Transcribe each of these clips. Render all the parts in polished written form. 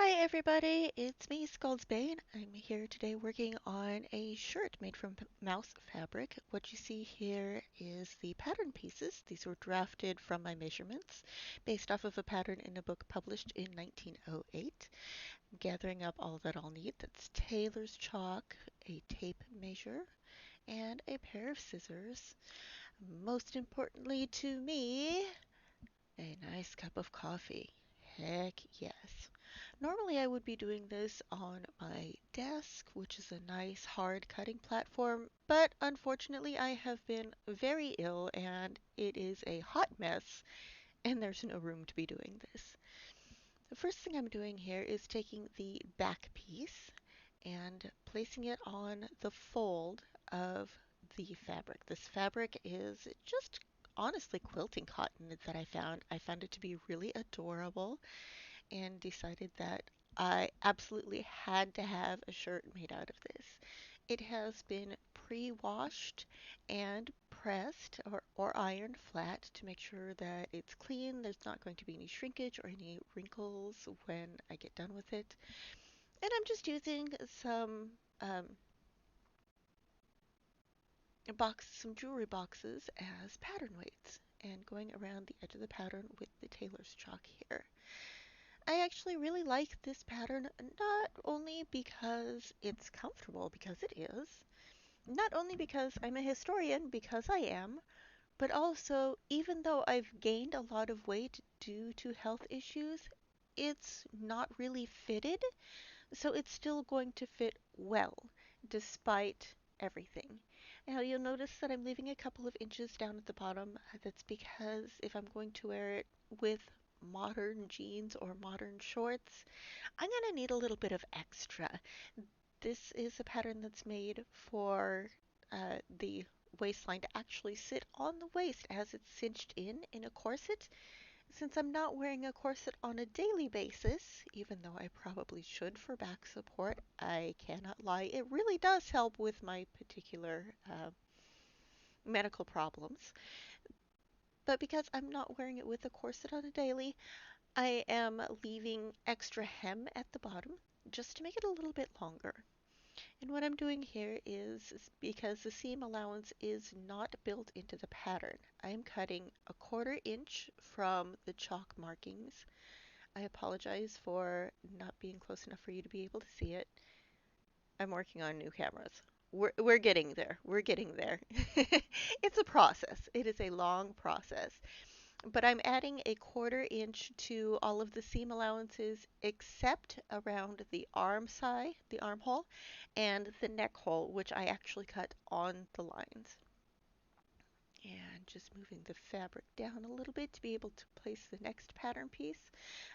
Hi everybody, it's me, Bane. I'm here today working on a shirt made from mouse fabric. What you see here is the pattern pieces. These were drafted from my measurements based off of a pattern in a book published in 1908. I'm gathering up all that I'll need. That's tailor's chalk, a tape measure, and a pair of scissors. Most importantly to me, a nice cup of coffee. Heck yes. Normally I would be doing this on my desk, which is a nice hard cutting platform, but unfortunately I have been very ill and it is a hot mess and there's no room to be doing this. The first thing I'm doing here is taking the back piece and placing it on the fold of the fabric. This fabric is just honestly quilting cotton that I found. I found it to be really adorable and decided that I absolutely had to have a shirt made out of this. It has been pre-washed and pressed or ironed flat to make sure that it's clean. There's not going to be any shrinkage or any wrinkles when I get done with it. And I'm just using um, some jewelry boxes as pattern weights and going around the edge of the pattern with the tailor's chalk here. I actually really like this pattern not only because it's comfortable, because it is, not only because I'm a historian, because I am, but also even though I've gained a lot of weight due to health issues, it's not really fitted, so it's still going to fit well despite everything. Now you'll notice that I'm leaving a couple of inches down at the bottom. That's because if I'm going to wear it with modern jeans or modern shorts, I'm going to need a little bit of extra. This is a pattern that's made for the waistline to actually sit on the waist as it's cinched in a corset. Since I'm not wearing a corset on a daily basis, even though I probably should for back support, I cannot lie, it really does help with my particular medical problems. But because I'm not wearing it with a corset on a daily, I am leaving extra hem at the bottom just to make it a little bit longer. And what I'm doing here is because the seam allowance is not built into the pattern, I'm cutting a 1/4 inch from the chalk markings. I apologize for not being close enough for you to be able to see it. I'm working on new cameras. We're getting there. We're getting there. It's a process. It is a long process. But I'm adding a 1/4 inch to all of the seam allowances except around the arm side, the armhole, and the neck hole, which I actually cut on the lines. And just moving the fabric down a little bit to be able to place the next pattern piece.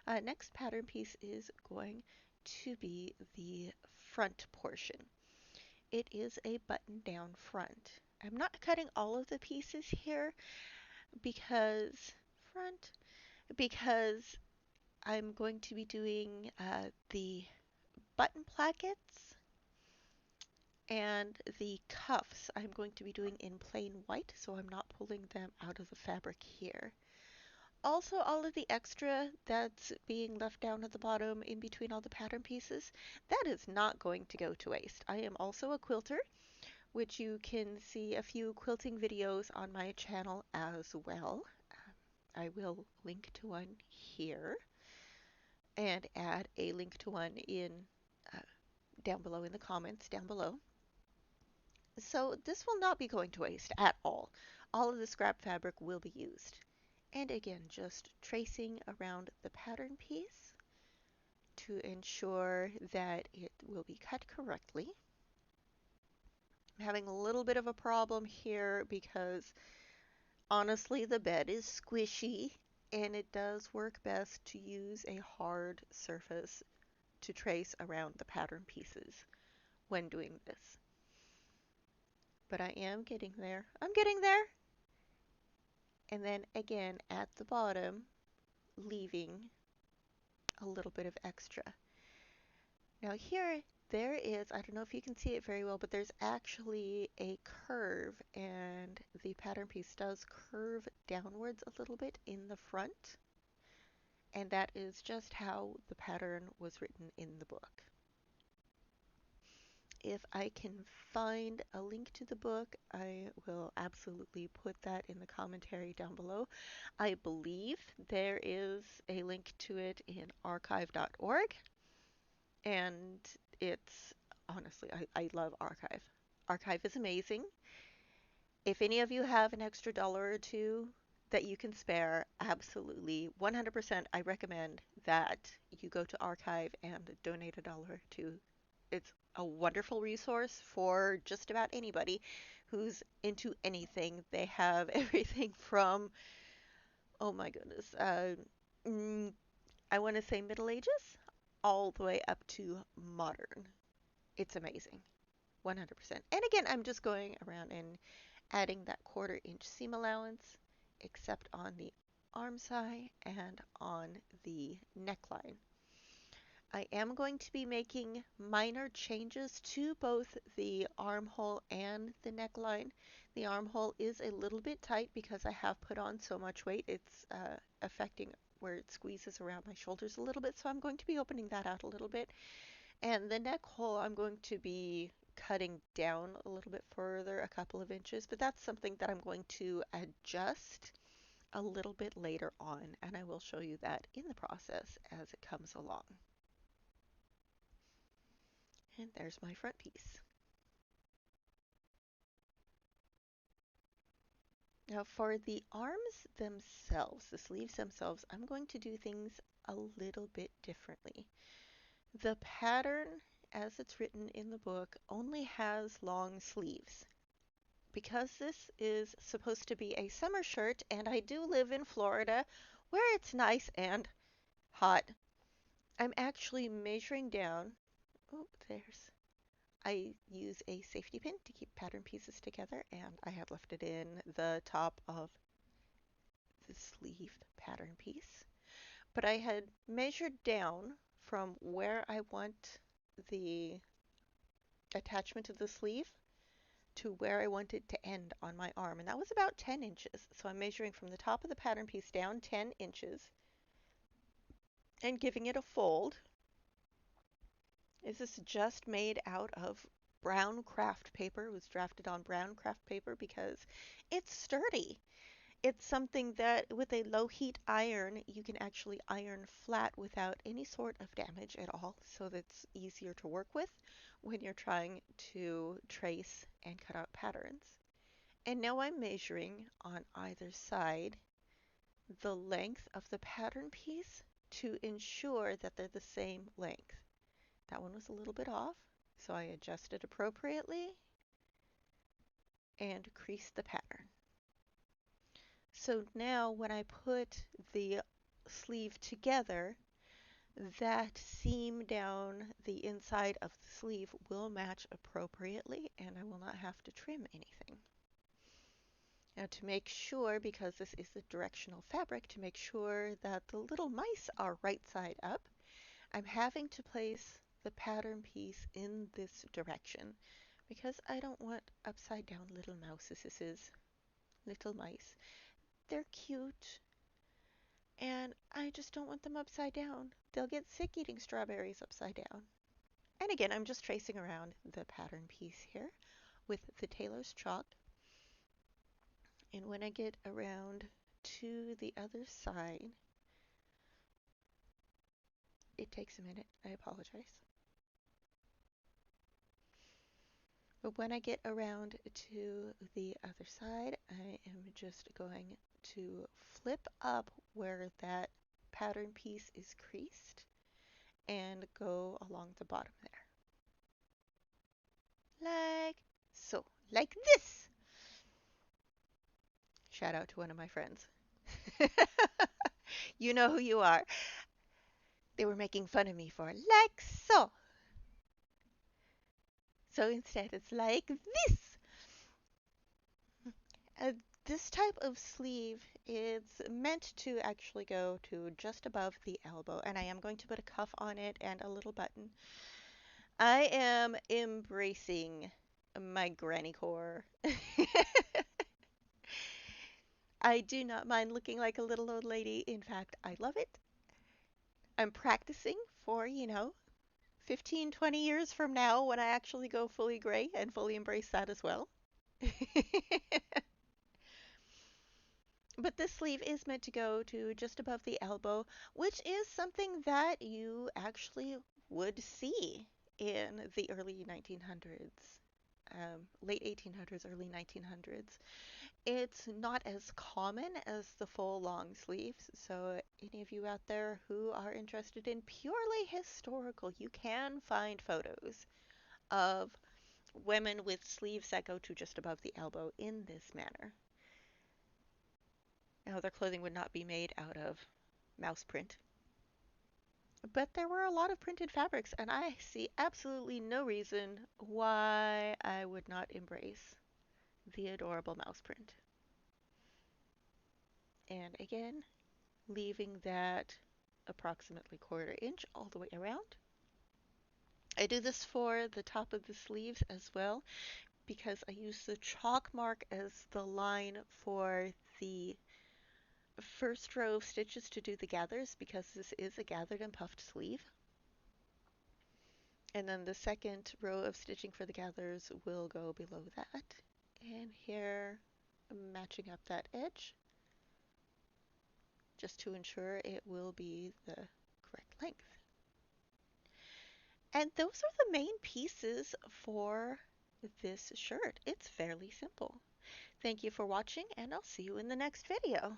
Next pattern piece is going to be the front portion. It is a button down front. I'm not cutting all of the pieces here because front because I'm going to be doing the button plackets and the cuffs I'm going to be doing in plain white, so I'm not pulling them out of the fabric here. Also, all of the extra that's being left down at the bottom in between all the pattern pieces, that is not going to go to waste. I am also a quilter, which you can see a few quilting videos on my channel as well. I will link to one here and add a link to one in uh, down below in the comments down below. So this will not be going to waste at all. All of the scrap fabric will be used. And again, just tracing around the pattern piece to ensure that it will be cut correctly. I'm having a little bit of a problem here because honestly the bed is squishy and it does work best to use a hard surface to trace around the pattern pieces when doing this. But I am getting there. I'm getting there. And then again at the bottom, leaving a little bit of extra. Now here, there is, I don't know if you can see it very well, but there's actually a curve and the pattern piece does curve downwards a little bit in the front. and that is just how the pattern was written in the book. If I can find a link to the book, I will absolutely put that in the commentary down below. I believe there is a link to it in archive.org, and it's honestly, I love Archive. Archive is amazing. If any of you have an extra dollar or two that you can spare, absolutely 100% I recommend that you go to Archive and donate a dollar or two. It's a wonderful resource for just about anybody who's into anything. They have everything from, oh my goodness, mm, I want to say Middle Ages all the way up to modern. It's amazing. 100%. And again, I'm just going around and adding that 1/4 inch seam allowance, except on the arm side and on the neckline. I am going to be making minor changes to both the armhole and the neckline. The armhole is a little bit tight because I have put on so much weight. It's affecting where it squeezes around my shoulders a little bit, so I'm going to be opening that out a little bit. And the neck hole, I'm going to be cutting down a little bit further, a couple of inches, but that's something that I'm going to adjust a little bit later on, and I will show you that in the process as it comes along. And there's my front piece. Now for the arms themselves, the sleeves themselves, I'm going to do things a little bit differently. The pattern, as it's written in the book, only has long sleeves. Because this is supposed to be a summer shirt, and I do live in Florida where it's nice and hot, I'm actually measuring down. Oh, there's. I use a safety pin to keep pattern pieces together, and I had left it in the top of the sleeve pattern piece. But I had measured down from where I want the attachment of the sleeve to where I want it to end on my arm, and that was about 10 inches. So I'm measuring from the top of the pattern piece down 10 inches and giving it a fold. This is just made out of brown craft paper. It was drafted on brown craft paper because it's sturdy. It's something that with a low heat iron, you can actually iron flat without any sort of damage at all. So that's easier to work with when you're trying to trace and cut out patterns. And now I'm measuring on either side the length of the pattern piece to ensure that they're the same length. That one was a little bit off, so I adjusted appropriately and creased the pattern. So now when I put the sleeve together, that seam down the inside of the sleeve will match appropriately, and I will not have to trim anything. Now to make sure, because this is the directional fabric, to make sure that the little mice are right side up, I'm having to place the pattern piece in this direction because I don't want upside down little mouses, little mice. They're cute, and I just don't want them upside down. They'll get sick eating strawberries upside down. And again, I'm just tracing around the pattern piece here with the tailor's chalk. And when I get around to the other side, it takes a minute. I apologize. But when I get around to the other side, I am just going to flip up where that pattern piece is creased and go along the bottom there. Like so. Like this! Shout out to one of my friends. You know who you are. They were making fun of me for like so. So instead, it's like this. Uh, this type of sleeve is meant to actually go to just above the elbow, and I am going to put a cuff on it and a little button. I am embracing my granny core. I do not mind looking like a little old lady. In fact, I love it. I'm practicing for, 15, 20 years from now when I actually go fully gray and fully embrace that as well. But this sleeve is meant to go to just above the elbow, which is something that you actually would see in the early 1900s, late 1800s, early 1900s. It's not as common as the full long sleeves, so any of you out there who are interested in purely historical, you can find photos of women with sleeves that go to just above the elbow in this manner. Now, their clothing would not be made out of mouse print, but there were a lot of printed fabrics, and I see absolutely no reason why I would not embrace the adorable mouse print. And again, leaving that approximately quarter inch all the way around. I do this for the top of the sleeves as well because I use the chalk mark as the line for the first row of stitches to do the gathers because this is a gathered and puffed sleeve. And then the second row of stitching for the gathers will go below that. And here, matching up that edge just to ensure it will be the correct length. And those are the main pieces for this shirt. It's fairly simple. Thank you for watching, and I'll see you in the next video.